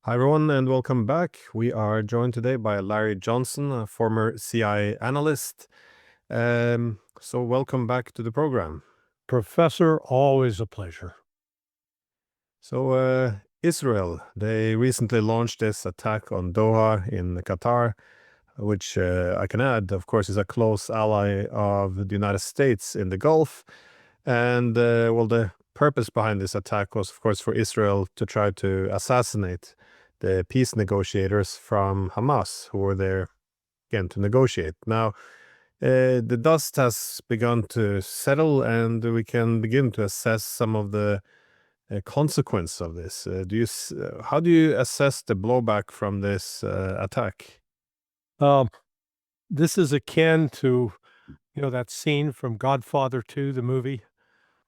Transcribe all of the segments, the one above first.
Hi, everyone, and welcome back. We are joined today by Larry Johnson, a former CIA analyst. So welcome back to the program. Professor, always a pleasure. So Israel, they recently launched this attack on Doha in Qatar, which I can add, of course, is a close ally of the United States in the Gulf. And the purpose behind this attack was, of course, for Israel to try to assassinate the peace negotiators from Hamas who were there again to negotiate. Now, the dust has begun to settle, and we can begin to assess some of the consequence of this. How do you assess the blowback from this attack? This is akin to, that scene from Godfather 2, the movie,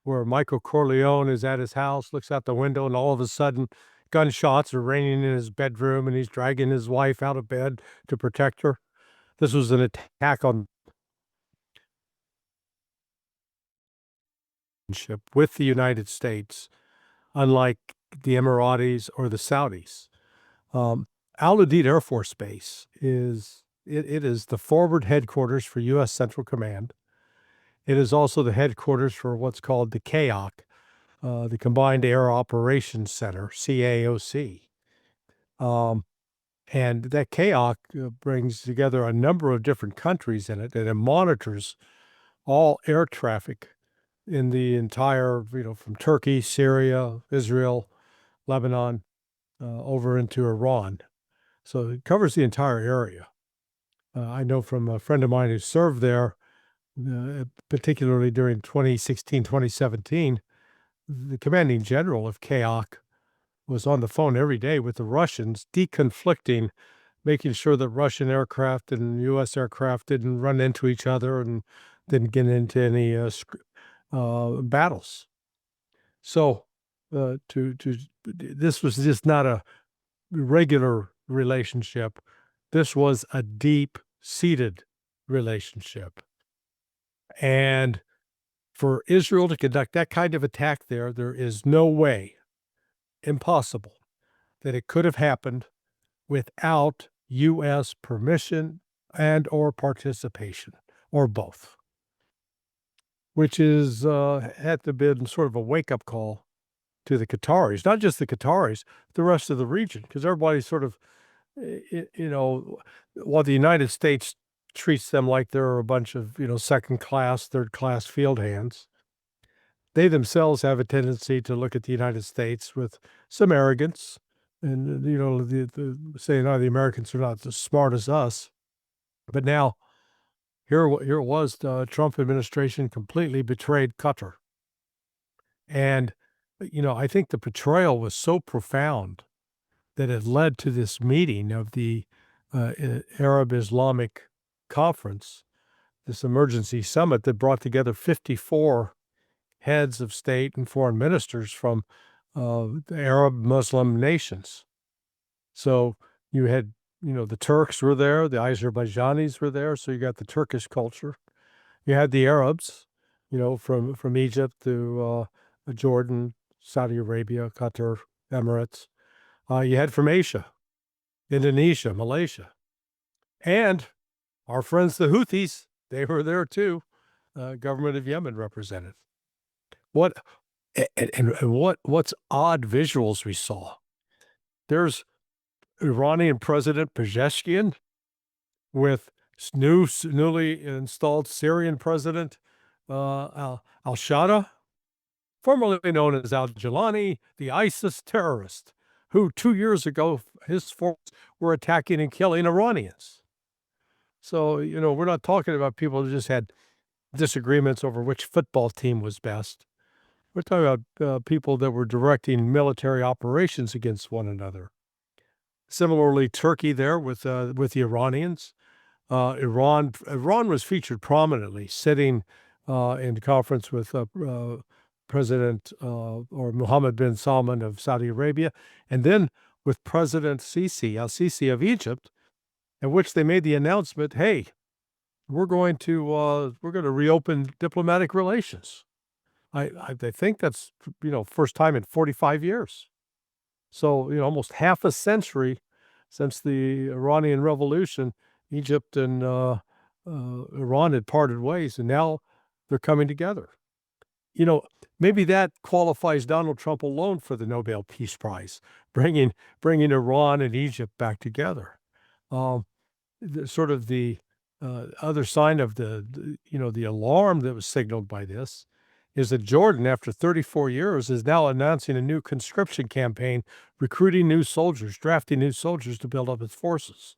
where Michael Corleone is at his house, looks out the window, and all of a sudden gunshots are raining in his bedroom, and he's dragging his wife out of bed to protect her. This was an attack on with the United States, unlike the Emiratis or the Saudis. Al Udeid Air Force Base is the forward headquarters for U.S. Central Command. It is also the headquarters for what's called the CAOC, the Combined Air Operations Center, CAOC. And that CAOC brings together a number of different countries in it, and it monitors all air traffic in the entire, from Turkey, Syria, Israel, Lebanon, over into Iran. So it covers the entire area. I know from a friend of mine who served there, particularly during 2016, 2017, the commanding general of CAOC was on the phone every day with the Russians, deconflicting, making sure that Russian aircraft and U.S. aircraft didn't run into each other and didn't get into any battles. So this was just not a regular relationship. This was a deep-seated relationship. And for Israel to conduct that kind of attack there is no way, impossible, that it could have happened without U.S. permission and or participation, or both, which is had to be sort of a wake-up call to the Qataris, not just the Qataris, the rest of the region, because everybody's sort of, while the United States treats them like they're a bunch of, second-class, third-class field hands, they themselves have a tendency to look at the United States with some arrogance and, saying, the Americans are not as smart as us. But now, here it was, the Trump administration completely betrayed Qatar. And, I think the betrayal was so profound that it led to this meeting of the Arab Islamic Conference, this emergency summit that brought together 54 heads of state and foreign ministers from the Arab Muslim nations. So you had, the Turks were there, the Azerbaijanis were there, so you got the Turkish culture. You had the Arabs, from Egypt to Jordan, Saudi Arabia, Qatar, Emirates. You had from Asia, Indonesia, Malaysia. And our friends the Houthis, they were there too, government of Yemen represented. What's odd visuals we saw? There's Iranian President Pezeshkian with newly installed Syrian President al-Shada, formerly known as al-Jilani, the ISIS terrorist, who 2 years ago, his forces were attacking and killing Iranians. So, we're not talking about people who just had disagreements over which football team was best. We're talking about people that were directing military operations against one another. Similarly, Turkey there with the Iranians. Iran was featured prominently, sitting in conference with President or Mohammed bin Salman of Saudi Arabia, and then with President al-Sisi of Egypt, in which they made the announcement, "Hey, we're going to reopen diplomatic relations." I think that's, first time in 45 years. So, almost half a century since the Iranian Revolution, Egypt and Iran had parted ways, and now they're coming together. Maybe that qualifies Donald Trump alone for the Nobel Peace Prize, bringing Iran and Egypt back together. Um, Sort of the other sign of the alarm that was signaled by this is that Jordan, after 34 years, is now announcing a new conscription campaign, recruiting new soldiers, drafting new soldiers to build up its forces.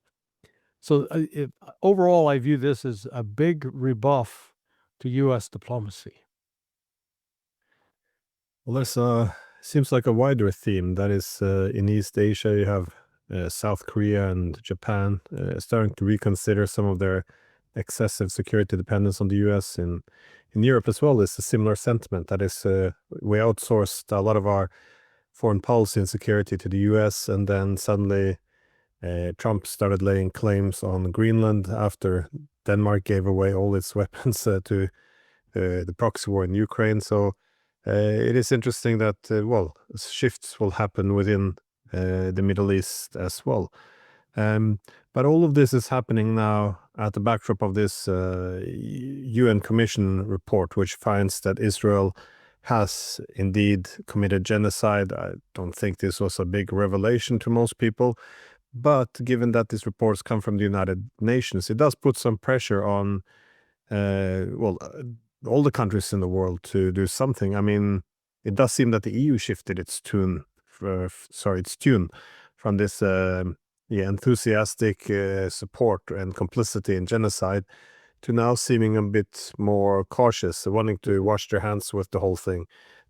So overall, I view this as a big rebuff to U.S. diplomacy. Well, there's seems like a wider theme. That is, in East Asia, you have South Korea and Japan starting to reconsider some of their excessive security dependence on the U.S. In Europe as well, is a similar sentiment. That is, we outsourced a lot of our foreign policy and security to the U.S., and then suddenly Trump started laying claims on Greenland after Denmark gave away all its weapons to the proxy war in Ukraine. So it is interesting that, shifts will happen within the Middle East as well. But all of this is happening now at the backdrop of this UN Commission report, which finds that Israel has indeed committed genocide. I don't think this was a big revelation to most people, but given that these reports come from the United Nations, it does put some pressure on, all the countries in the world to do something. I mean, it does seem that the EU shifted its tune from this enthusiastic support and complicity in genocide to now seeming a bit more cautious, wanting to wash their hands with the whole thing.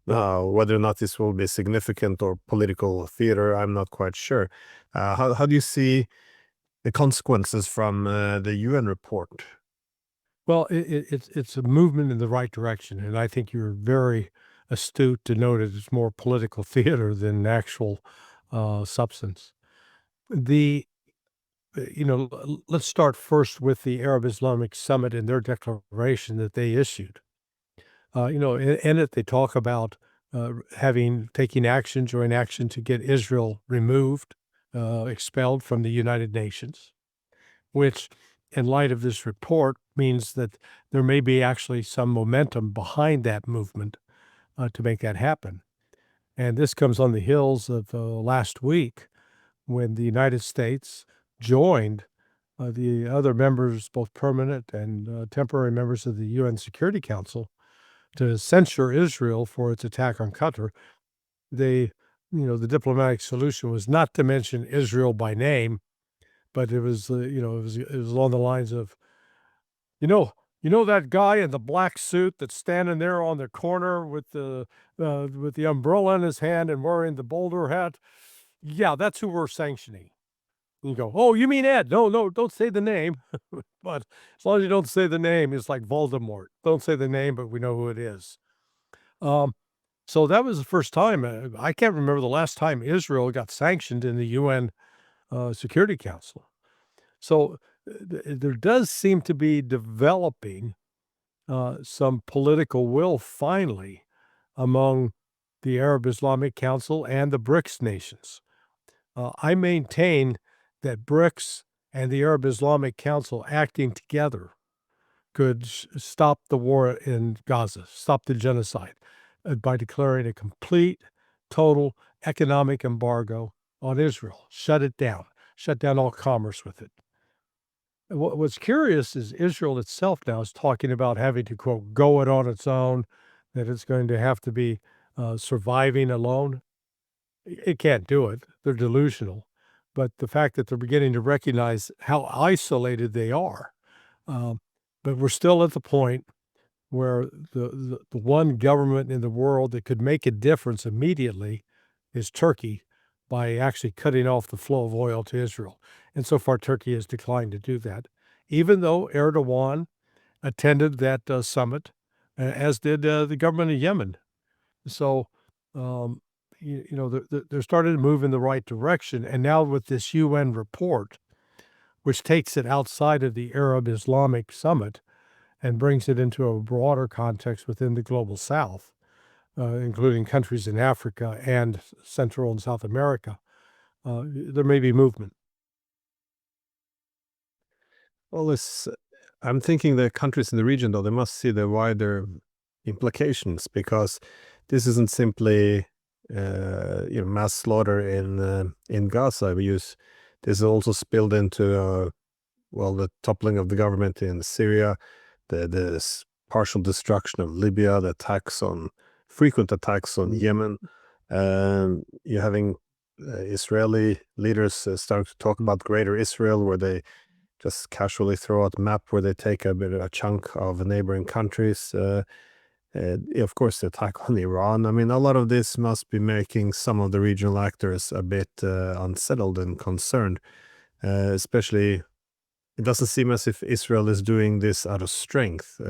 Now, whether or not this will be significant or political theater, I'm not quite sure. How do you see the consequences from the UN report? Well, it's a movement in the right direction, and I think you're very astute to note that it's more political theater than actual substance. Let's start first with the Arab Islamic Summit and their declaration that they issued. In it, they talk about taking action, joint action to get Israel removed, expelled from the United Nations, which, in light of this report, means that there may be actually some momentum behind that movement to make that happen. And this comes on the heels of last week when the United States joined the other members, both permanent and temporary members of the UN Security Council, to censure Israel for its attack on Qatar. The diplomatic solution was not to mention Israel by name, but it was along the lines of, that guy in the black suit that's standing there on the corner with the umbrella in his hand and wearing the boulder hat. Yeah, that's who we're sanctioning. And you go, oh, you mean Ed? No, don't say the name. But as long as you don't say the name, it's like Voldemort. Don't say the name, but we know who it is. So that was the first time. I can't remember the last time Israel got sanctioned in the UN Security Council. So there does seem to be developing some political will finally among the Arab Islamic Council and the BRICS nations. I maintain that BRICS and the Arab Islamic Council acting together could stop the war in Gaza, stop the genocide, by declaring a complete, total economic embargo on Israel, shut down all commerce with it. What's curious is Israel itself now is talking about having to, quote, go it on its own, that it's going to have to be surviving alone. It can't do it. They're delusional. But the fact that they're beginning to recognize how isolated they are. But we're still at the point where the one government in the world that could make a difference immediately is Turkey, by actually cutting off the flow of oil to Israel. And so far, Turkey has declined to do that, even though Erdogan attended that summit, as did the government of Yemen. So, they're starting to move in the right direction. And now with this UN report, which takes it outside of the Arab Islamic Summit and brings it into a broader context within the global South, including countries in Africa and Central and South America, there may be movement. Well, I'm thinking the countries in the region, though, they must see the wider implications, because this isn't simply mass slaughter in Gaza. This is also spilled into the toppling of the government in Syria, the partial destruction of Libya, the frequent attacks on Yemen. You're having Israeli leaders start to talk about Greater Israel, where they just casually throw out a map where they take a chunk of neighboring countries. Of course, the attack on Iran. I mean, a lot of this must be making some of the regional actors a bit unsettled and concerned. Especially, it doesn't seem as if Israel is doing this out of strength.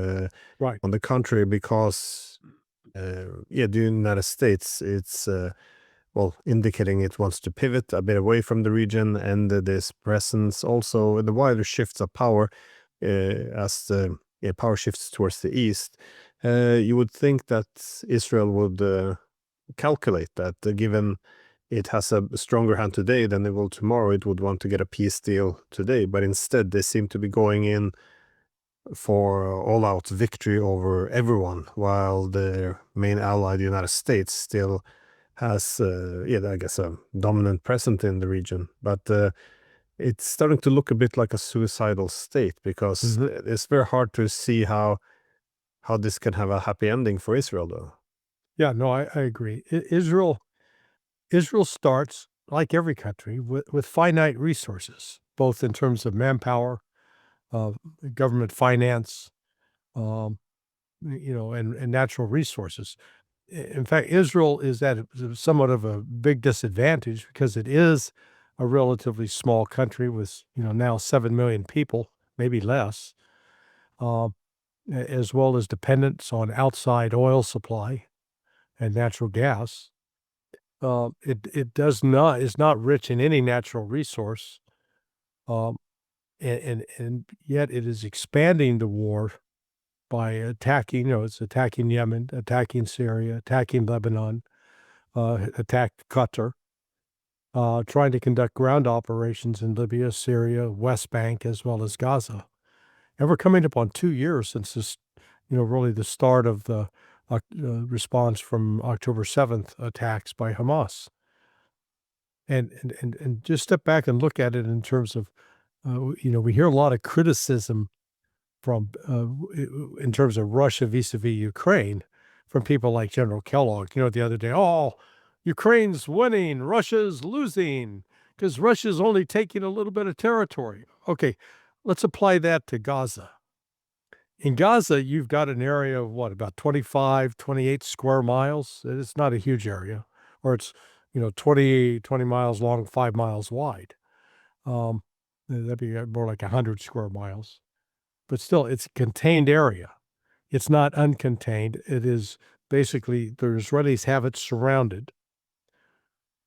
Right. On the contrary, because the United States, it's indicating it wants to pivot a bit away from the region, and this presence also in the wider shifts of power as the power shifts towards the east. You would think that Israel would calculate that, given it has a stronger hand today than it will tomorrow, it would want to get a peace deal today. But instead, they seem to be going in for all-out victory over everyone, while their main ally, the United States, still has, I guess, a dominant presence in the region. But it's starting to look a bit like a suicidal state, because it's very hard to see how this can have a happy ending for Israel, though. Yeah, no, I agree. Israel starts, like every country, with finite resources, both in terms of manpower, government finance, and natural resources. In fact, Israel is at somewhat of a big disadvantage because it is a relatively small country with, now 7 million people, maybe less, as well as dependence on outside oil supply and natural gas. It is not rich in any natural resource, and yet it is expanding the war by attacking. It's attacking Yemen, attacking Syria, attacking Lebanon, attacked Qatar, trying to conduct ground operations in Libya, Syria, West Bank, as well as Gaza. And we're coming up on 2 years since this, really the start of the response from October 7th attacks by Hamas. And just step back and look at it in terms of, we hear a lot of criticism from in terms of Russia vis-a-vis Ukraine from people like General Kellogg, the other day, Ukraine's winning, Russia's losing, because Russia's only taking a little bit of territory. Okay, let's apply that to Gaza. In Gaza, you've got an area of about 25, 28 square miles. It's not a huge area, or it's, 20 miles long, 5 miles wide. That'd be more like 100 square miles. But still, it's a contained area. It's not uncontained. It is basically, the Israelis have it surrounded.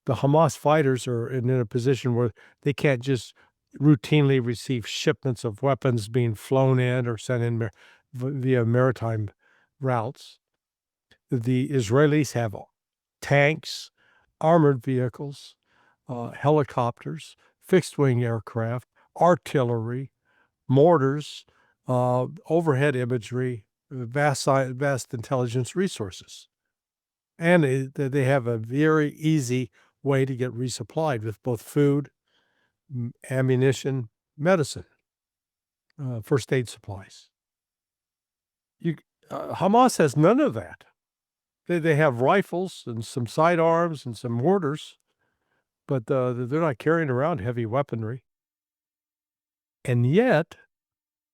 The Hamas fighters are in a position where they can't just routinely receive shipments of weapons being flown in or sent in via maritime routes. The Israelis have tanks, armored vehicles, helicopters, fixed-wing aircraft, artillery, mortars, overhead imagery, vast intelligence resources. And they have a very easy way to get resupplied with both food, ammunition, medicine, first aid supplies. Hamas has none of that. They have rifles and some sidearms and some mortars, but they're not carrying around heavy weaponry. And yet,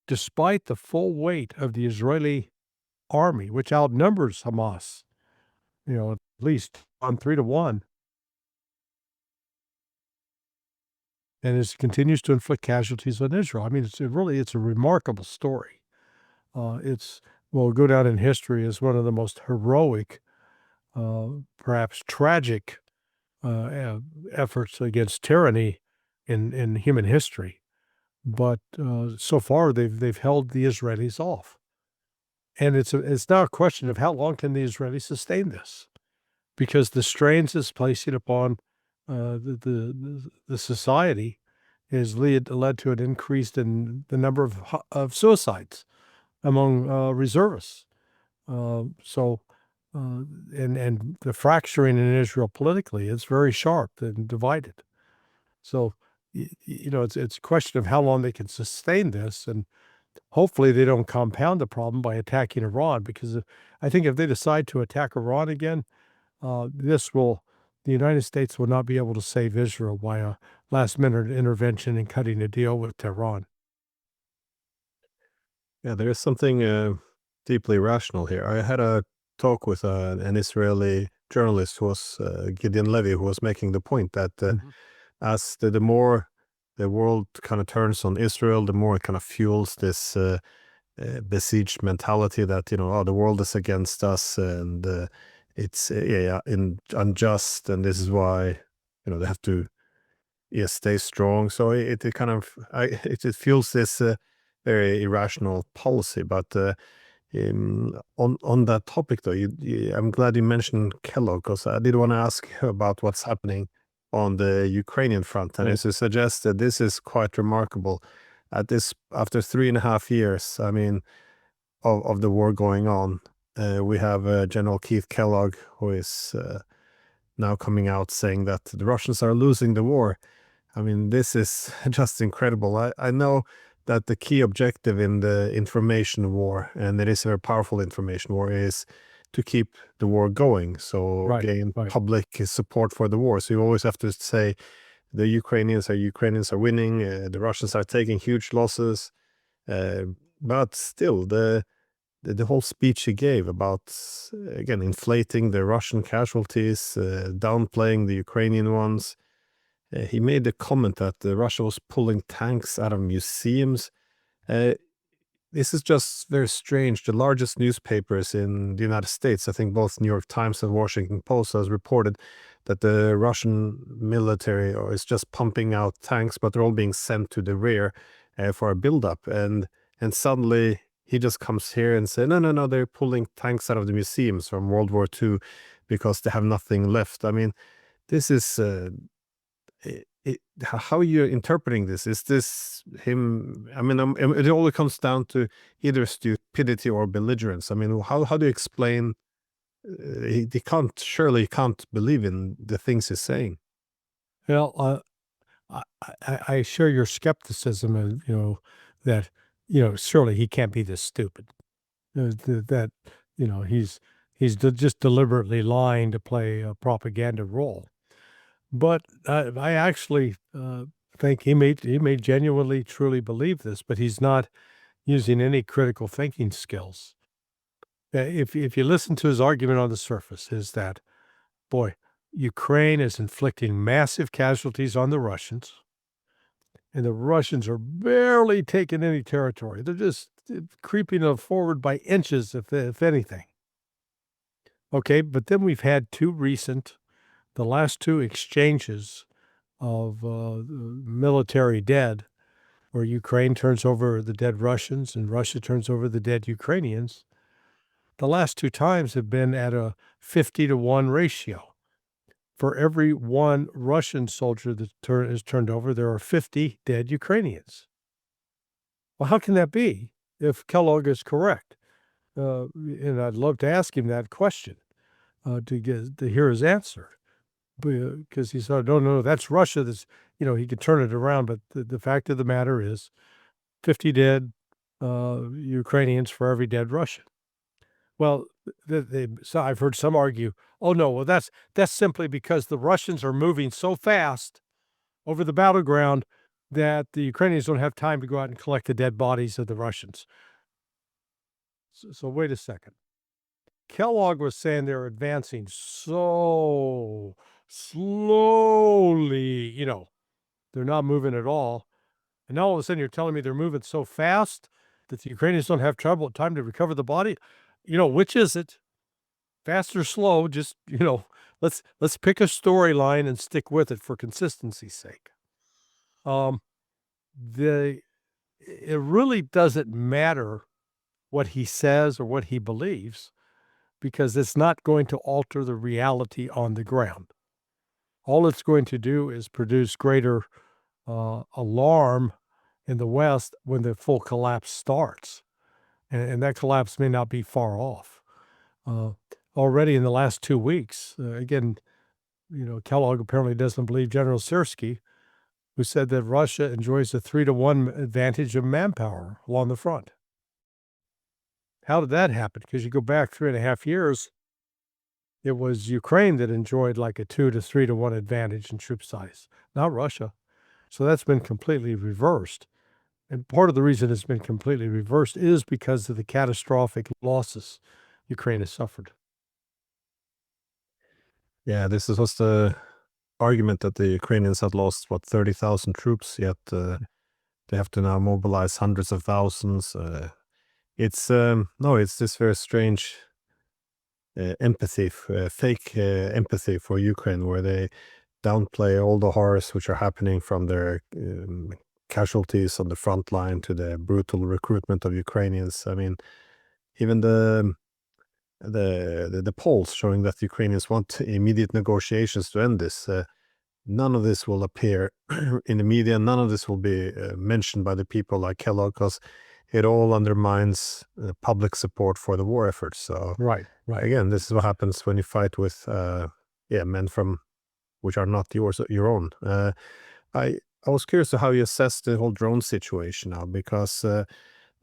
despite the full weight of the Israeli army, which outnumbers Hamas, at least on 3 to 1, and it continues to inflict casualties on Israel. I mean, it's a remarkable story. Will go down in history as one of the most heroic, perhaps tragic, efforts against tyranny in human history. But so far, they've held the Israelis off. And it's now a question of how long can the Israelis sustain this? Because the strains it's placing upon the society has led to an increase in the number of suicides among reservists. And the fracturing in Israel politically is very sharp and divided. So, it's a question of how long they can sustain this, and hopefully they don't compound the problem by attacking Iran, because I think if they decide to attack Iran again, the United States will not be able to save Israel by a last-minute intervention and cutting a deal with Tehran. Yeah, there is something deeply rational here. I had a talk with an Israeli journalist who was Gideon Levy, who was making the point that as the more the world kind of turns on Israel, the more it kind of fuels this besieged mentality that, the world is against us, and it's unjust, and this is why, they have to stay strong. So it kind of it fuels this very irrational policy. But on that topic, though, I'm glad you mentioned Kellogg, because I did want to ask about what's happening on the Ukrainian front, and as you suggest, that this is quite remarkable. After 3.5 years, I mean, of the war going on, we have General Keith Kellogg, who is now coming out saying that the Russians are losing the war. I mean, this is just incredible. I know that the key objective in the information war, and it is a very powerful information war, is to keep the war going. So gain public support for the war. So you always have to say the Ukrainians are winning, the Russians are taking huge losses. But still, the whole speech he gave about, again, inflating the Russian casualties, downplaying the Ukrainian ones. He made the comment that Russia was pulling tanks out of museums. This is just very strange. The largest newspapers in the United States, I think both New York Times and Washington Post, has reported that the Russian military is just pumping out tanks, but they're all being sent to the rear for a buildup. And suddenly he just comes here and says, no, they're pulling tanks out of the museums from World War II because they have nothing left. I mean, this is... how are you interpreting this? Is this him? I mean, it all comes down to either stupidity or belligerence. I mean, how do you explain? He can't believe in the things he's saying. Well, I share your skepticism, and that surely he can't be this stupid. That he's just deliberately lying to play a propaganda role. But I actually think he may genuinely, truly believe this, but he's not using any critical thinking skills. If you listen to his argument on the surface, is that, boy, Ukraine is inflicting massive casualties on the Russians, and the Russians are barely taking any territory. They're just creeping forward by inches, if anything. Okay, but then we've had the last two exchanges of military dead, where Ukraine turns over the dead Russians and Russia turns over the dead Ukrainians. The last two times have been at a 50-to-1 ratio. For every one Russian soldier that is turned over, there are 50 dead Ukrainians. Well, how can that be if Kellogg is correct? And I'd love to ask him that question to hear his answer. Because he said, no, that's Russia. That's, he could turn it around. But the fact of the matter is 50 dead Ukrainians for every dead Russian. Well, so I've heard some argue, oh, no, well, that's simply because the Russians are moving so fast over the battleground that the Ukrainians don't have time to go out and collect the dead bodies of the Russians. So wait a second. Kellogg was saying they're advancing so slowly, they're not moving at all. And now all of a sudden you're telling me they're moving so fast that the Ukrainians don't have time to recover the body. Which is it? Fast or slow? Just, let's pick a storyline and stick with it for consistency's sake. It really doesn't matter what he says or what he believes, because it's not going to alter the reality on the ground. All it's going to do is produce greater alarm in the West when the full collapse starts. And that collapse may not be far off. Already in the last 2 weeks, again, Kellogg apparently doesn't believe General Sirski, who said that Russia enjoys a 3-to-1 advantage of manpower along the front. How did that happen? Because you go back 3.5 years, it was Ukraine that enjoyed like a 2 to 3-to-1 advantage in troop size, not Russia. So that's been completely reversed. And part of the reason it's been completely reversed is because of the catastrophic losses Ukraine has suffered. Yeah, this was the argument that the Ukrainians had lost, 30,000 troops, yet they have to now mobilize hundreds of thousands. It's this very strange empathy, fake empathy for Ukraine, where they downplay all the horrors which are happening, from their casualties on the front line to the brutal recruitment of Ukrainians. I mean, even the polls showing that Ukrainians want immediate negotiations to end this. None of this will appear in the media. None of this will be mentioned by the people like Kellogg, because it all undermines public support for the war effort. So Right. again, this is what happens when you fight with men from which are not your own. I was curious to how you assess the whole drone situation now, because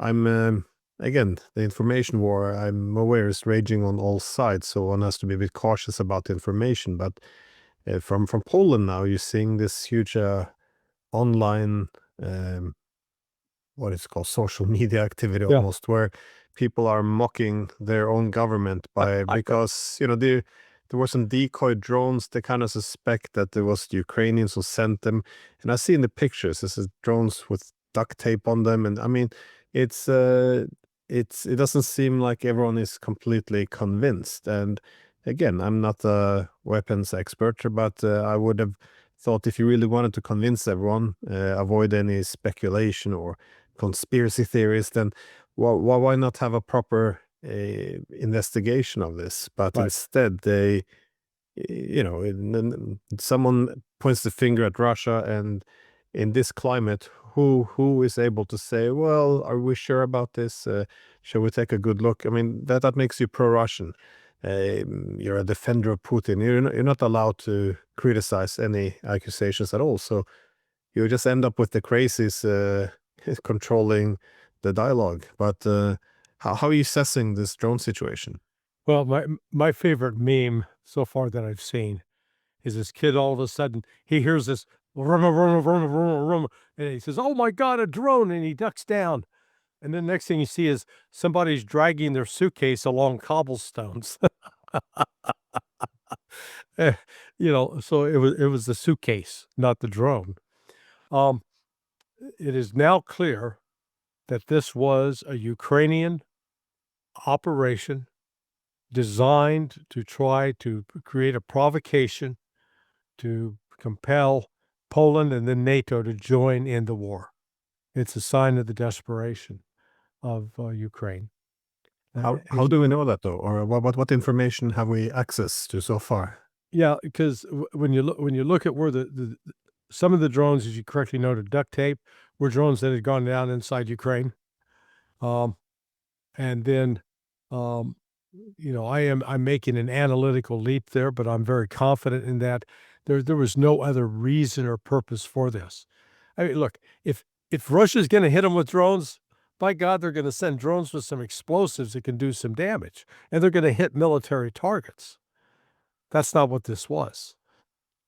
I'm again, the information war, I'm aware, is raging on all sides, so one has to be a bit cautious about the information. But from Poland now, you're seeing this huge online what is called social media activity, Yeah. almost, where people are mocking their own government because there were some decoy drones. They kind of suspect that it was the Ukrainians who sent them, and I see in the pictures this is drones with duct tape on them, and I mean, it doesn't seem like everyone is completely convinced. And again, I'm not a weapons expert, but I would have thought, if you really wanted to convince everyone, avoid any speculation or conspiracy theories, then why not have a proper investigation of this? But Right. instead, they, someone points the finger at Russia, and in this climate, who is able to say, well, are we sure about this? Shall we take a good look? I mean, that makes you pro-Russian. You're a defender of Putin. You're not allowed to criticize any accusations at all. So you just end up with the crazies controlling the dialogue. But how are you assessing this drone situation? Well, my favorite meme so far that I've seen is this kid. All of a sudden, he hears this rum, rum, rum, rum, rum, and he says, "Oh my God, a drone!" And he ducks down. And then next thing you see is somebody's dragging their suitcase along cobblestones. Eh, so it was the suitcase, not the drone. Um, it is now clear that this was a Ukrainian operation designed to try to create a provocation to compel Poland and then NATO to join in the war. It's a sign of the desperation of Ukraine. How do we know that, though, or what information have we access to so far? Yeah, because when you look at where the some of the drones, as you correctly noted, duct tape, were drones that had gone down inside Ukraine. And then, um, I'm making an analytical leap there, but I'm very confident in that there was no other reason or purpose for this. I mean, look, if Russia's going to hit them with drones, by God, they're going to send drones with some explosives that can do some damage, and they're going to hit military targets. That's not what this was.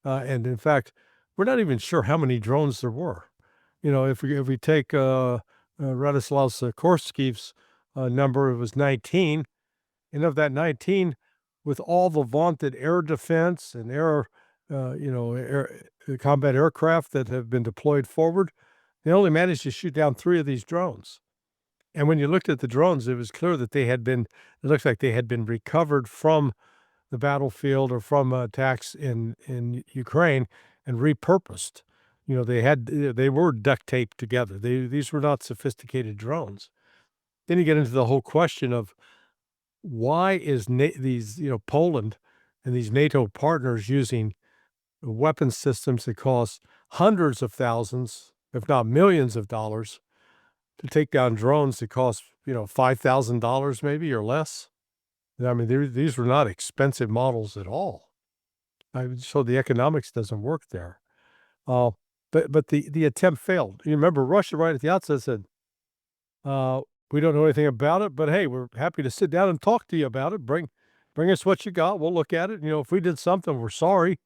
And in fact, we're not even sure how many drones there were. If we take Radoslav Sikorski's number, it was 19. And of that 19, with all the vaunted air defense and combat aircraft that have been deployed forward, they only managed to shoot down 3 of these drones. And when you looked at the drones, it was clear that it looks like they had been recovered from the battlefield or from attacks in Ukraine and repurposed. They were duct taped together. These were not sophisticated drones. then you get into the whole question of why is these, Poland and these NATO partners using weapon systems that cost hundreds of thousands, if not millions of dollars, to take down drones that cost, $5,000 maybe or less. I mean, these were not expensive models at all. So the economics doesn't work there. Uh, but the attempt failed. You remember Russia right at the outset said, we don't know anything about it, but hey, we're happy to sit down and talk to you about it. Bring us what you got. We'll look at it. If we did something, we're sorry.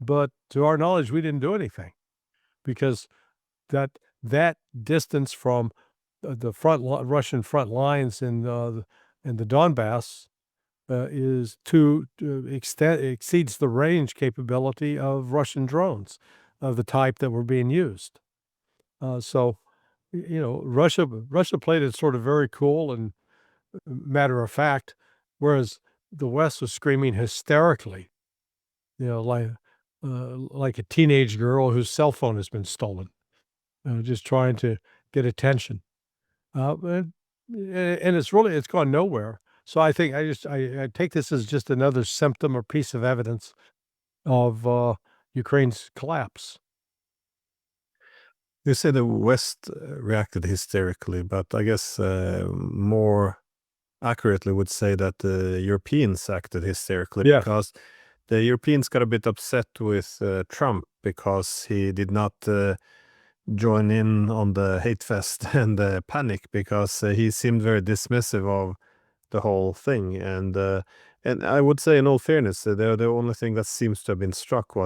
But to our knowledge, we didn't do anything because that distance from the Russian front lines in the Donbass exceeds the range capability of Russian drones of the type that were being used. So, Russia played it sort of very cool and matter of fact, whereas the West was screaming hysterically, like a teenage girl whose cell phone has been stolen, just trying to get attention. And it's gone nowhere. So I think I take this as just another symptom or piece of evidence of Ukraine's collapse. You say the West reacted hysterically, but I guess more accurately would say that the Europeans acted hysterically Yeah. because the Europeans got a bit upset with Trump because he did not join in on the hate fest and the panic because he seemed very dismissive of the whole thing. And I would say, in all fairness, the only thing that seems to have been struck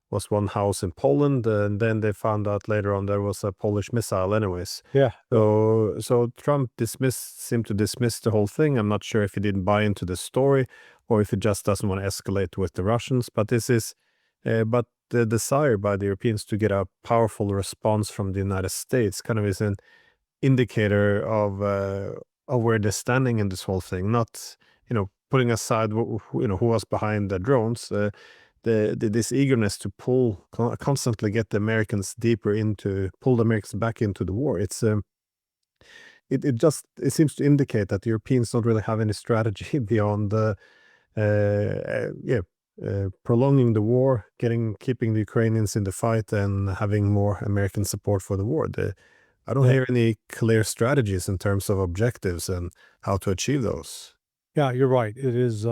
was one house in Poland, and then they found out later on there was a Polish missile anyways. Yeah. So Trump seemed to dismiss the whole thing. I'm not sure if he didn't buy into the story or if he just doesn't want to escalate with the Russians. But but the desire by the Europeans to get a powerful response from the United States kind of is an indicator of where they're standing in this whole thing. Not, putting aside who was behind the drones. This eagerness to constantly get the Americans pull the Americans back into the war. It seems to indicate that the Europeans don't really have any strategy beyond prolonging the war, keeping the Ukrainians in the fight, and having more American support for the war. I don't hear any clear strategies in terms of objectives and how to achieve those. Yeah, you're right. It is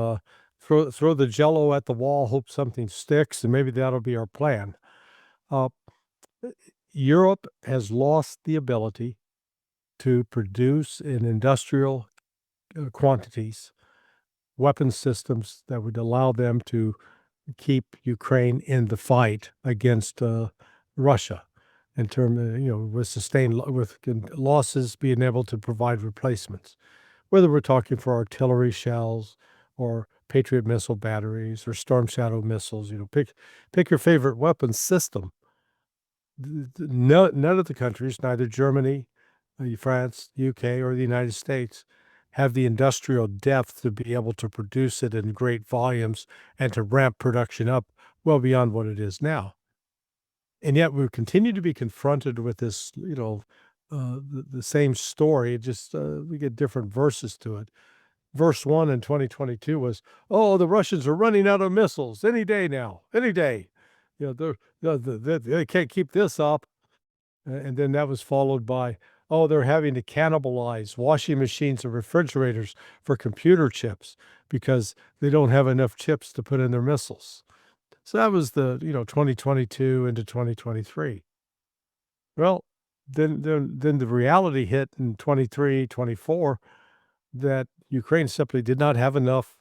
throw the jello at the wall, hope something sticks, and maybe that'll be our plan. Uh, Europe has lost the ability to produce in industrial quantities weapon systems that would allow them to keep Ukraine in the fight against Russia, in terms of, with sustained losses, being able to provide replacements, whether we're talking for artillery shells or Patriot missile batteries or Storm Shadow missiles. Pick your favorite weapon system. None of the countries, neither Germany, France, UK, or the United States, have the industrial depth to be able to produce it in great volumes and to ramp production up well beyond what it is now. And yet we continue to be confronted with this, the same story, just we get different verses to it. Verse 1 in 2022 was, "Oh, the Russians are running out of missiles any day now, any day. They can't keep this up." And then that was followed by, "Oh, they're having to cannibalize washing machines and refrigerators for computer chips because they don't have enough chips to put in their missiles." So that was the 2022 into 2023. Well, then the reality hit in 23, 24 that Ukraine simply did not have enough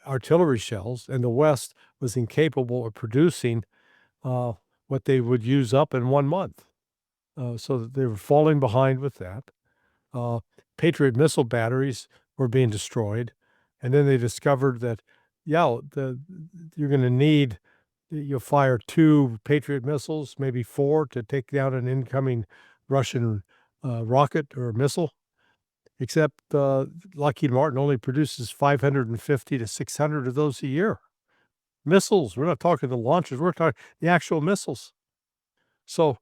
artillery shells, and the West was incapable of producing what they would use up in 1 month. So that they were falling behind with that. Patriot missile batteries were being destroyed, and then they discovered that, you're going to need, you'll fire 2 Patriot missiles, maybe 4, to take down an incoming Russian rocket or missile. Except Lockheed Martin only produces 550 to 600 of those a year. Missiles, we're not talking the launchers, we're talking the actual missiles. So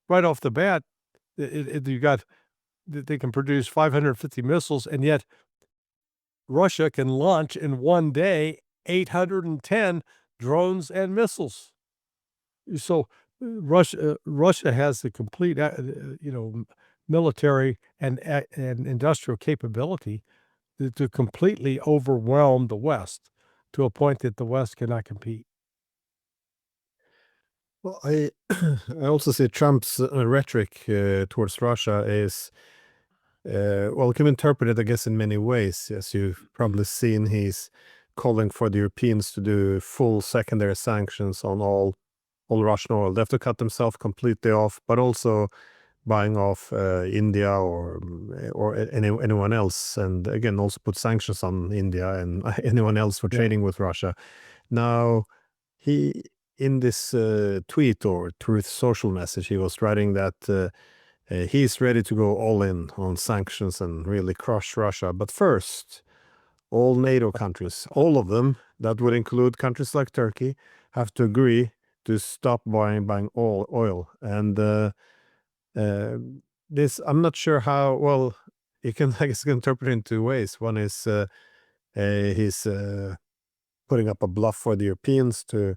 right off the bat, you got they can produce 550 missiles, and yet Russia can launch in one day 810 drones and missiles. So Russia has the complete, military and industrial capability to completely overwhelm the West to a point that the West cannot compete. Well, I I also see Trump's rhetoric towards Russia is well, it can be interpreted, I guess, in many ways. As you've probably seen, he's calling for the Europeans to do full secondary sanctions on all Russian oil. They have to cut themselves completely off, but also buying off India or anyone else, and again also put sanctions on India and anyone else for Yeah. trading with Russia. Now, he in this tweet or Truth Social message, he was writing that he's ready to go all in on sanctions and really crush Russia. But first, all NATO countries, all of them, that would include countries like Turkey, have to agree to stop buying oil. And this, I'm not sure how well you can, I guess, interpret it in two ways. One is he's putting up a bluff for the Europeans to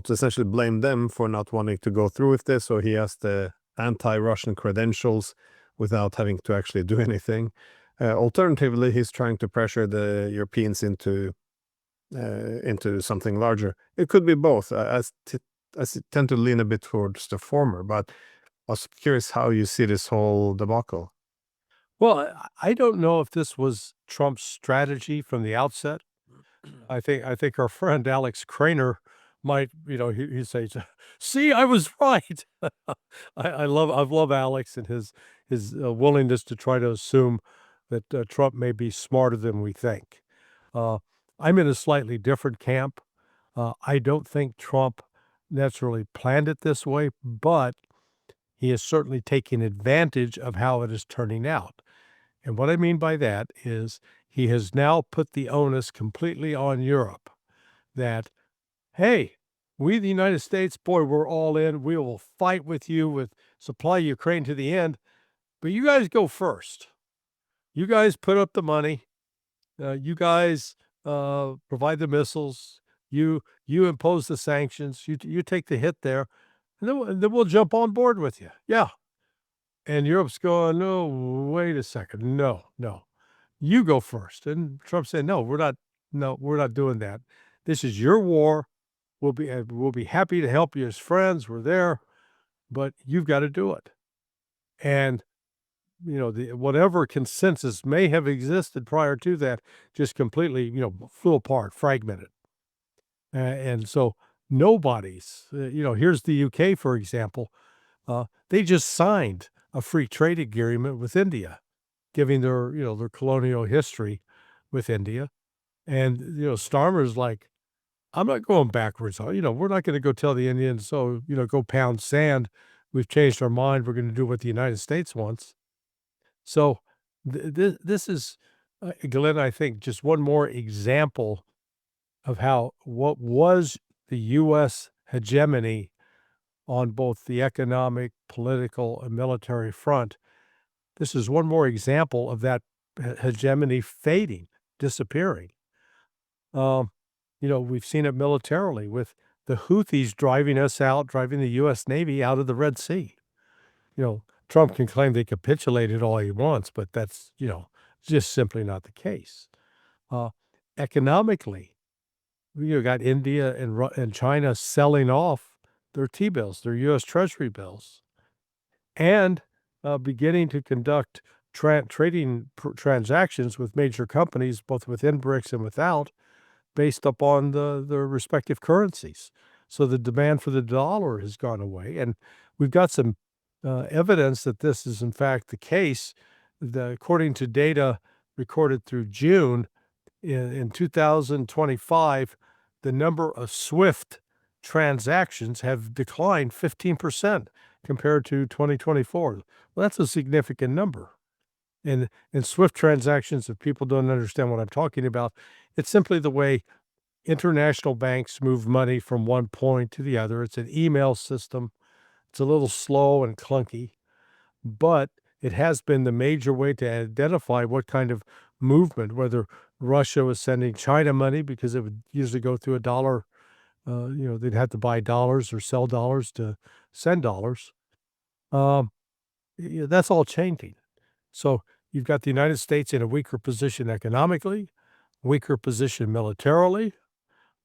essentially blame them for not wanting to go through with this. So he has the anti-Russian credentials without having to actually do anything. Alternatively, he's trying to pressure the Europeans into something larger. It could be both. I tend to lean a bit towards the former, but I was curious how you see this whole debacle. Well, I don't know if this was Trump's strategy from the outset. I think our friend Alex Craner might, he'd say, "See, I was right." I love Alex and his willingness to try to assume that Trump may be smarter than we think. Uh, I'm in a slightly different camp. I don't think Trump necessarily planned it this way, but he is certainly taking advantage of how it is turning out. And what I mean by that is he has now put the onus completely on Europe that, hey, we, the United States, boy, we're all in. We will fight with you, with supply Ukraine to the end, but you guys go first. You guys put up the money. You guys provide the missiles. You impose the sanctions. You take the hit there, and then we'll jump on board with you. Yeah. And Europe's going, no, wait a second. No, no. You go first. And Trump said, no, we're not doing that. This is your war. We'll be happy to help you as friends. We're there, but you've got to do it. And whatever consensus may have existed prior to that just completely, flew apart, fragmented. And so nobody's, here's the UK, for example. They just signed a free trade agreement with India, giving their colonial history with India. And, Starmer's like, I'm not going backwards. We're not going to go tell the Indians, so, go pound sand. We've changed our mind. We're going to do what the United States wants. So this is, Glenn, I think, just one more example of how what was the U.S. hegemony on both the economic, political, and military front. This is one more example of that hegemony fading, disappearing. We've seen it militarily with the Houthis driving the U.S. Navy out of the Red Sea. Trump can claim they capitulated all he wants, but that's, just simply not the case. Economically, got India and China selling off their T-bills, their U.S. Treasury bills, and beginning to conduct trading transactions with major companies, both within BRICS and without, based upon the respective currencies. So the demand for the dollar has gone away. And we've got some evidence that this is, in fact, the case. According to data recorded through June, in 2025, the number of SWIFT transactions have declined 15% compared to 2024. Well, that's a significant number. And SWIFT transactions, if people don't understand what I'm talking about, it's simply the way international banks move money from one point to the other. It's an email system. It's a little slow and clunky, but it has been the major way to identify what kind of movement, whether Russia was sending China money because it would usually go through a dollar, they'd have to buy dollars or sell dollars to send dollars. That's all changing. So you've got the United States in a weaker position economically, weaker position militarily,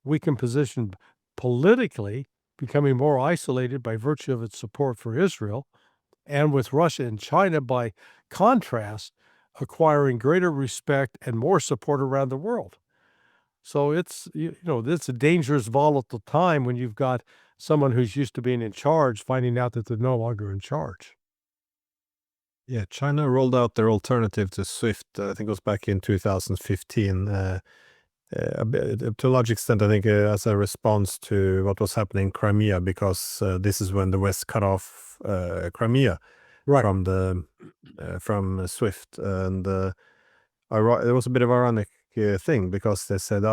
weakened position politically, becoming more isolated by virtue of its support for Israel, and with Russia and China, by contrast, acquiring greater respect and more support around the world. So it's a dangerous, volatile time when you've got someone who's used to being in charge finding out that they're no longer in charge. Yeah, China rolled out their alternative to SWIFT, I think it was back in 2015, to a large extent, I think, as a response to what was happening in Crimea, because this is when the West cut off Crimea Right. from SWIFT, and it was a bit of an ironic thing, because they said,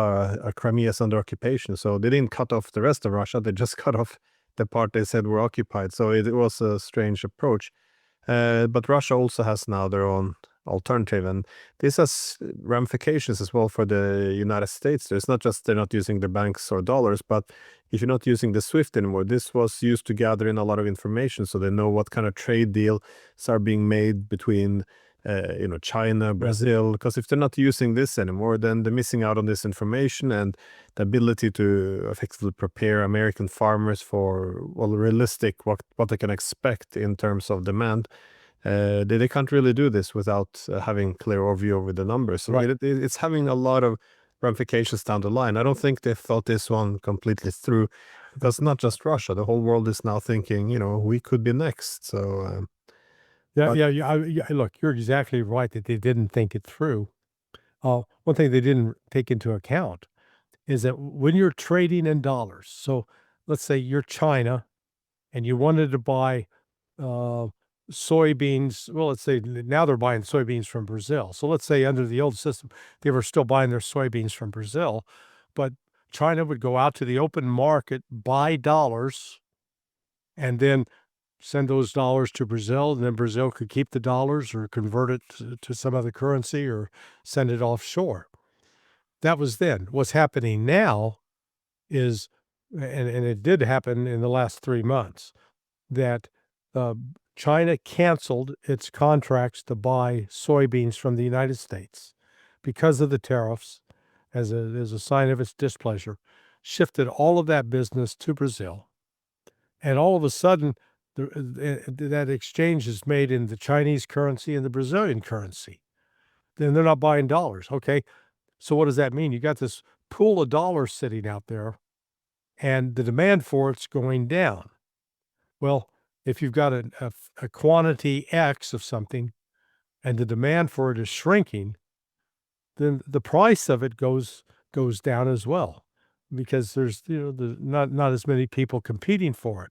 Crimea is under occupation, so they didn't cut off the rest of Russia, they just cut off the part they said were occupied. So it was a strange approach. But Russia also has now their own alternative, and this has ramifications as well for the United States. It's not just they're not using their banks or dollars, but if you're not using the SWIFT anymore, this was used to gather in a lot of information, so they know what kind of trade deals are being made between China, Brazil. Because if they're not using this anymore, then they're missing out on this information and the ability to effectively prepare American farmers for, well, realistic what they can expect in terms of demand. They can't really do this without having clear overview over the numbers. So Right. it's having a lot of ramifications down the line. I don't think they thought this one completely through, because not just Russia, the whole world is now thinking, we could be next. So, Yeah, but yeah. Look, you're exactly right that they didn't think it through. One thing they didn't take into account is that when you're trading in dollars, so let's say you're China and you wanted to buy uh, soybeans. Well, let's say now they're buying soybeans from Brazil. So let's say under the old system, they were still buying their soybeans from Brazil, but China would go out to the open market, buy dollars, and then send those dollars to Brazil, and then Brazil could keep the dollars or convert it to some other currency or send it offshore. That was then. What's happening now is, and it did happen in the last 3 months, that uh, China canceled its contracts to buy soybeans from the United States because of the tariffs, as a sign of its displeasure, shifted all of that business to Brazil. And all of a sudden, that exchange is made in the Chinese currency and the Brazilian currency. Then they're not buying dollars. Okay. So what does that mean? You got this pool of dollars sitting out there, and the demand for it's going down. Well, if you've got a quantity X of something and the demand for it is shrinking, then the price of it goes down as well, because there's not as many people competing for it,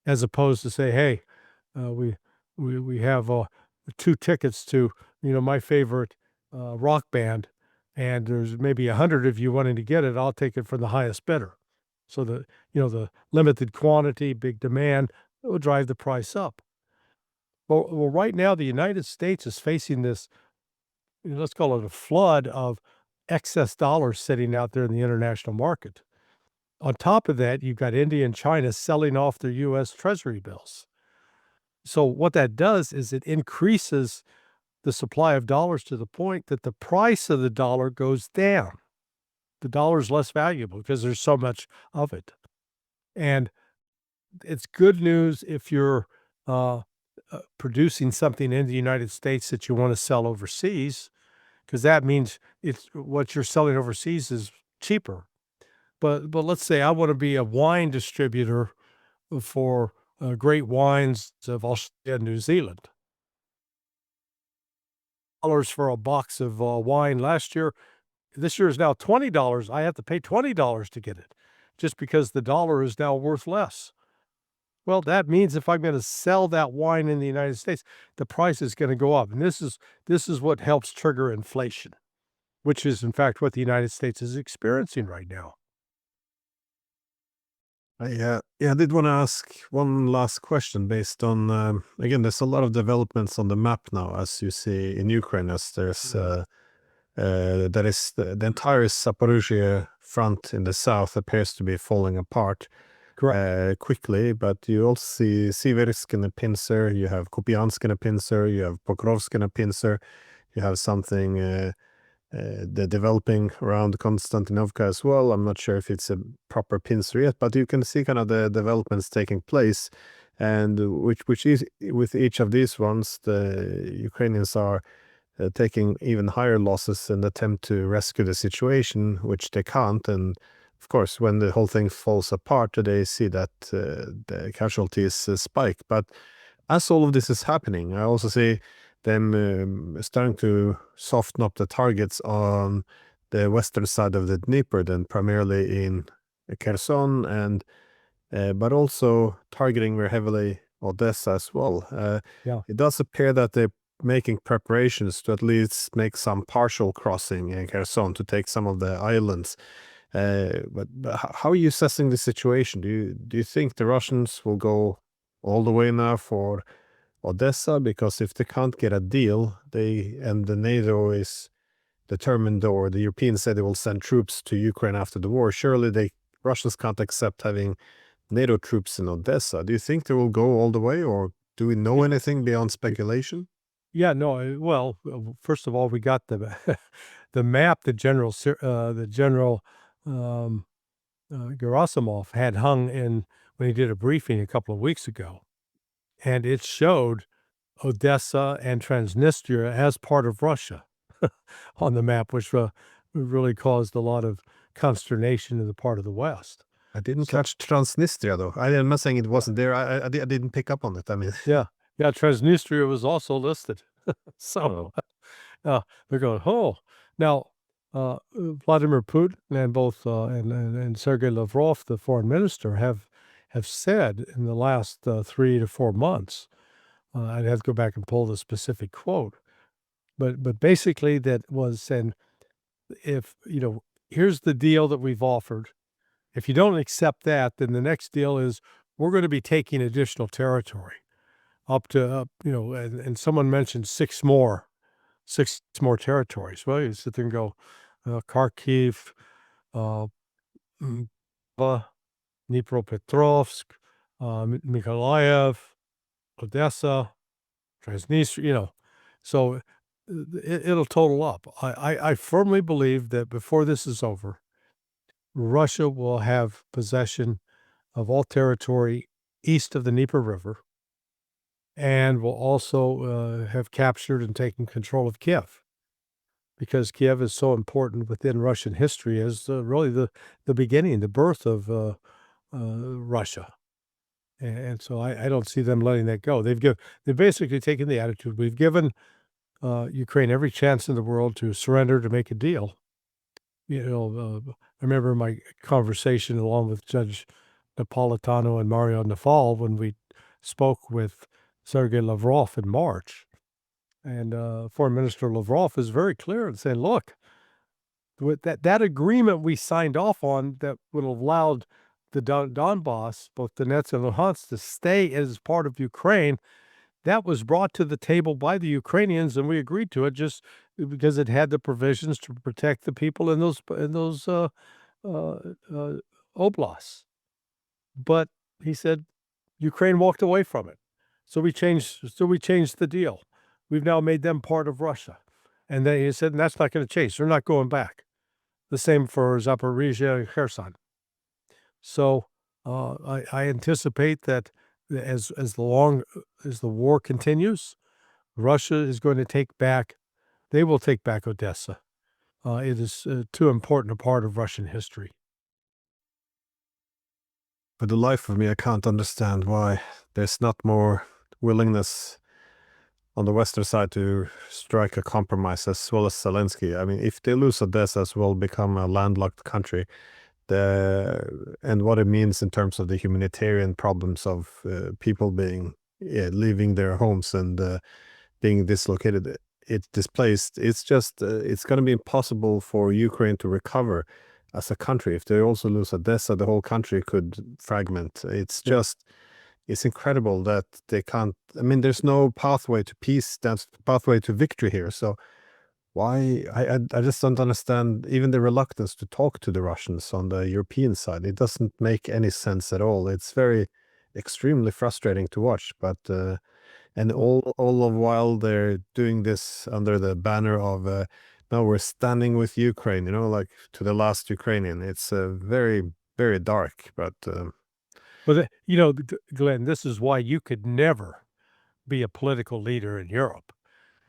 as opposed to say, hey, we have 2 tickets to my favorite rock band, and there's maybe 100 of you wanting to get it. I'll take it for the highest bidder. So the limited quantity, big demand will drive the price up. Well, right now the United States is facing this, let's call it a flood of excess dollars sitting out there in the international market. On top of that, you've got India and China selling off their U.S. Treasury bills. So what that does is it increases the supply of dollars to the point that the price of the dollar goes down. The dollar is less valuable because there's so much of it. And it's good news if you're producing something in the United States that you want to sell overseas, because that means it's what you're selling overseas is cheaper. But let's say I want to be a wine distributor for great wines of Australia and New Zealand. Dollars for a box of wine last year. This year is now $20. I have to pay $20 to get it, just because the dollar is now worth less. Well, that means if I'm going to sell that wine in the United States, the price is going to go up, and this is what helps trigger inflation, which is in fact what the United States is experiencing right now. I did want to ask one last question based on again. There's a lot of developments on the map now, as you see in Ukraine. As that is the entire Zaporizhia front in the south appears to be falling apart quickly. But you also see Siversk in a pincer. You have Kupiansk in a pincer. You have Pokrovsk in a pincer. You have something. The developing around Konstantinovka as well. I'm not sure if it's a proper pincer yet, but you can see kind of the developments taking place, and which is with each of these ones, the Ukrainians are taking even higher losses in the attempt to rescue the situation, which they can't. And of course, when the whole thing falls apart, they see that the casualties spike. But as all of this is happening, I also see them starting to soften up the targets on the western side of the Dnieper, then primarily in Kherson, and but also targeting very heavily Odessa as well. It does appear that they're making preparations to at least make some partial crossing in Kherson to take some of the islands. But how are you assessing the situation? Do you think the Russians will go all the way now for Odessa? Because if they can't get a deal, and the NATO is determined, or the Europeans say they will send troops to Ukraine after the war, surely Russians can't accept having NATO troops in Odessa. Do you think they will go all the way, or do we know anything beyond speculation? Yeah, no. Well, first of all, we got the the map that General Gerasimov had hung in when he did a briefing a couple of weeks ago, and it showed Odessa and Transnistria as part of Russia on the map, which really caused a lot of consternation in the part of the West. I didn't catch Transnistria, though. I'm not saying it wasn't there. I didn't pick up on it. I mean, Yeah, Transnistria was also listed. So they're going, oh, now Vladimir Putin and both and Sergei Lavrov, the foreign minister, have said in the last 3 to 4 months. I'd have to go back and pull the specific quote, but basically that was saying, if here's the deal that we've offered. If you don't accept that, then the next deal is we're going to be taking additional territory up to and someone mentioned six more territories. Well, you sit there and go, Kharkiv, uh, Dnipropetrovsk, Mykolaiv, Odessa, Transnistria, so it'll total up. I firmly believe that before this is over, Russia will have possession of all territory east of the Dnieper River and will also have captured and taken control of Kiev, because Kiev is so important within Russian history as really the beginning, the birth of Russia. And so I don't see them letting that go. They've basically taken the attitude, we've given Ukraine every chance in the world to surrender, to make a deal. I remember my conversation along with Judge Napolitano and Mario Naval when we spoke with Sergei Lavrov in March. And Foreign Minister Lavrov is very clear in saying, look, with that agreement we signed off on that would have allowed the Donbass, both Donetsk and Luhansk, to stay as part of Ukraine, that was brought to the table by the Ukrainians, and we agreed to it just because it had the provisions to protect the people in those oblasts. But he said Ukraine walked away from it, so we changed the deal. We've now made them part of Russia, and then he said, and that's not going to change. They're not going back. The same for Zaporizhia and Kherson. So I anticipate that as the war continues, Russia is going to take back. They will take back Odessa. It is too important a part of Russian history. for the life of me, I can't understand why there's not more willingness on the western side to strike a compromise, as well as Zelensky. I mean, if they lose Odessa as well, become a landlocked country, and what it means in terms of the humanitarian problems of people leaving their homes and being dislocated, displaced. It's just it's going to be impossible for Ukraine to recover as a country. If they also lose Odessa, the whole country could fragment. It's just, it's incredible that they can't. I mean, there's no pathway to peace. That's pathway to victory here. So why? I just don't understand even the reluctance to talk to the Russians on the European side. It doesn't make any sense at all. It's very extremely frustrating to watch. But and all of while they're doing this under the banner of no, we're standing with Ukraine, like to the last Ukrainian. It's very, very dark, but Well, Glenn, this is why you could never be a political leader in Europe.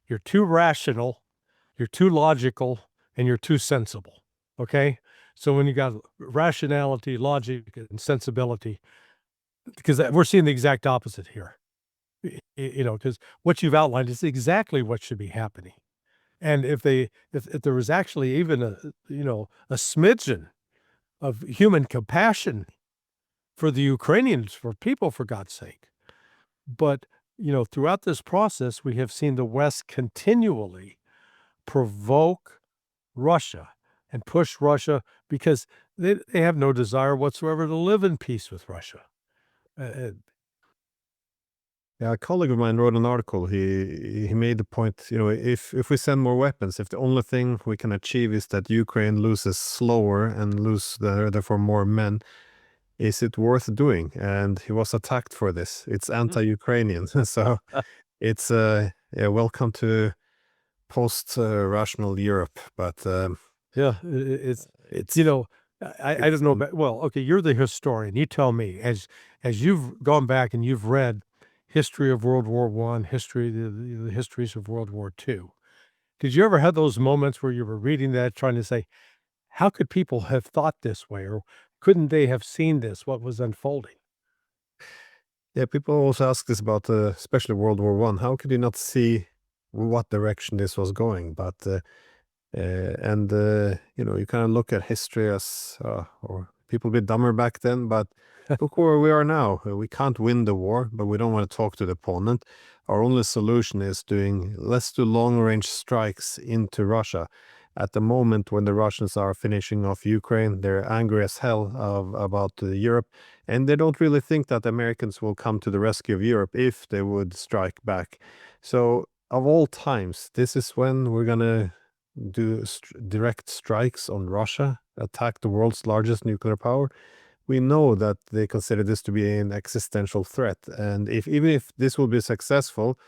You're too rational, you're too logical, and you're too sensible. Okay? So when you got rationality, logic, and sensibility, because we're seeing the exact opposite here. Because what you've outlined is exactly what should be happening. And if there was actually even a smidgen of human compassion for the Ukrainians, for people, for God's sake. But, throughout this process, we have seen the West continually provoke Russia and push Russia because they have no desire whatsoever to live in peace with Russia. yeah, a colleague of mine wrote an article. He made the point, if we send more weapons, if the only thing we can achieve is that Ukraine loses slower and therefore more men, is it worth doing? And he was attacked for this. It's anti-Ukrainian. So it's welcome to post-rational Europe. But Yeah, it's I don't know about, well, okay, you're the historian. You tell me, as you've gone back and you've read history of World War I, the histories of World War II. Did you ever have those moments where you were reading that, trying to say, how could people have thought this way, or couldn't they have seen this, what was unfolding? yeah, people also ask this about especially World War I. How could you not see what direction this was going? But you kind of look at history as or people a bit dumber back then, but look where we are now. We can't win the war, but we don't want to talk to the opponent. Our only solution is let's do long-range strikes into Russia. At the moment when the Russians are finishing off Ukraine, they're angry as hell about Europe, and they don't really think that the Americans will come to the rescue of Europe if they would strike back. So of all times, this is when we're gonna do direct strikes on Russia, attack the world's largest nuclear power. We know that they consider this to be an existential threat, and even if this will be successful,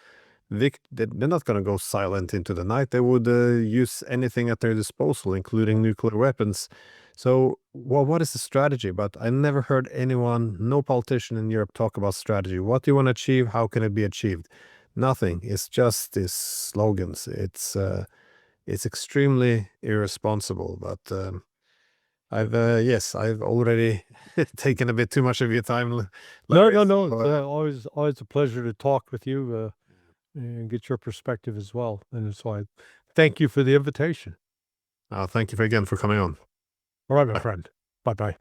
they're not going to go silent into the night. They would use anything at their disposal, including nuclear weapons. So, what is the strategy? But I never heard no politician in Europe talk about strategy. What do you want to achieve? How can it be achieved? Nothing. It's just these slogans. It's extremely irresponsible. But I've already taken a bit too much of your time. No, Larry, no. so, It's always a pleasure to talk with you and get your perspective as well. And so I thank you for the invitation. thank you again for coming on. All right, my Bye. friend. Bye-bye.